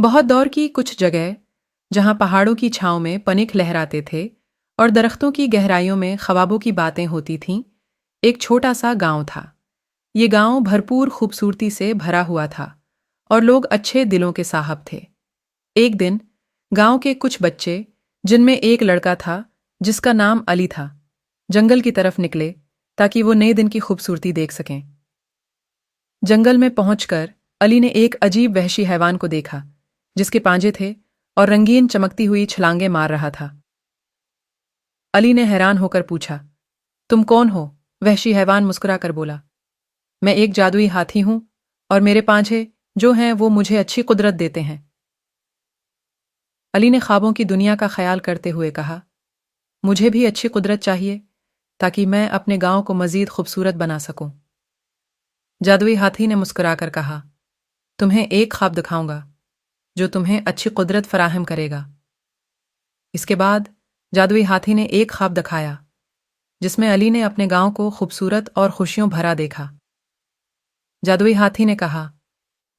بہت دور کی کچھ جگہ جہاں پہاڑوں کی چھاؤں میں پنکھ لہراتے تھے اور درختوں کی گہرائیوں میں خوابوں کی باتیں ہوتی تھیں، ایک چھوٹا سا گاؤں تھا۔ یہ گاؤں بھرپور خوبصورتی سے بھرا ہوا تھا اور لوگ اچھے دلوں کے صاحب تھے۔ ایک دن گاؤں کے کچھ بچے، جن میں ایک لڑکا تھا جس کا نام علی تھا، جنگل کی طرف نکلے تاکہ وہ نئے دن کی خوبصورتی دیکھ سکیں۔ جنگل میں پہنچ کر علی نے ایک عجیب وحشی حیوان کو دیکھا جس کے پانجے تھے اور رنگین چمکتی ہوئی چھلانگیں مار رہا تھا۔ علی نے حیران ہو کر پوچھا، تم کون ہو؟ وحشی حیوان مسکرا کر بولا، میں ایک جادوئی ہاتھی ہوں اور میرے پانجے جو ہیں وہ مجھے اچھی قدرت دیتے ہیں۔ علی نے خوابوں کی دنیا کا خیال کرتے ہوئے کہا، مجھے بھی اچھی قدرت چاہیے تاکہ میں اپنے گاؤں کو مزید خوبصورت بنا سکوں۔ جادوئی ہاتھی نے مسکرا کر کہا، تمہیں ایک خواب دکھاؤں گا جو تمہیں اچھی قدرت فراہم کرے گا۔ اس کے بعد جادوئی ہاتھی نے ایک خواب دکھایا جس میں علی نے اپنے گاؤں کو خوبصورت اور خوشیوں بھرا دیکھا۔ جادوئی ہاتھی نے کہا،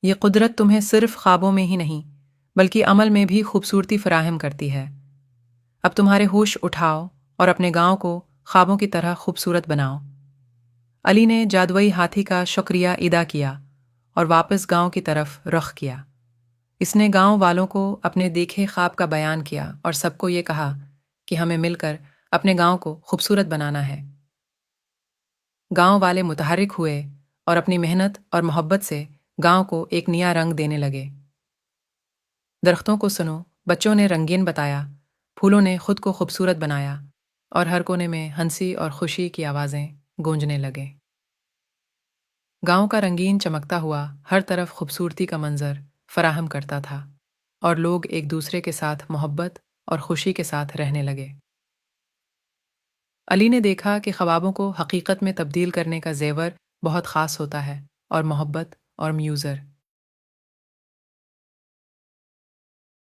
یہ قدرت تمہیں صرف خوابوں میں ہی نہیں بلکہ عمل میں بھی خوبصورتی فراہم کرتی ہے۔ اب تمہارے ہوش اٹھاؤ اور اپنے گاؤں کو خوابوں کی طرح خوبصورت بناؤ۔ علی نے جادوئی ہاتھی کا شکریہ ادا کیا اور واپس گاؤں کی طرف رخ کیا۔ اس نے گاؤں والوں کو اپنے دیکھے خواب کا بیان کیا اور سب کو یہ کہا کہ ہمیں مل کر اپنے گاؤں کو خوبصورت بنانا ہے۔ گاؤں والے متحرک ہوئے اور اپنی محنت اور محبت سے گاؤں کو ایک نیا رنگ دینے لگے۔ درختوں کو سنو، بچوں نے رنگین بتایا، پھولوں نے خود کو خوبصورت بنایا اور ہر کونے میں ہنسی اور خوشی کی آوازیں گونجنے لگے۔ گاؤں کا رنگین چمکتا ہوا ہر طرف خوبصورتی کا منظر فراہم کرتا تھا اور لوگ ایک دوسرے کے ساتھ محبت اور خوشی کے ساتھ رہنے لگے۔ علی نے دیکھا کہ خوابوں کو حقیقت میں تبدیل کرنے کا زیور بہت خاص ہوتا ہے اور محبت اور میوزر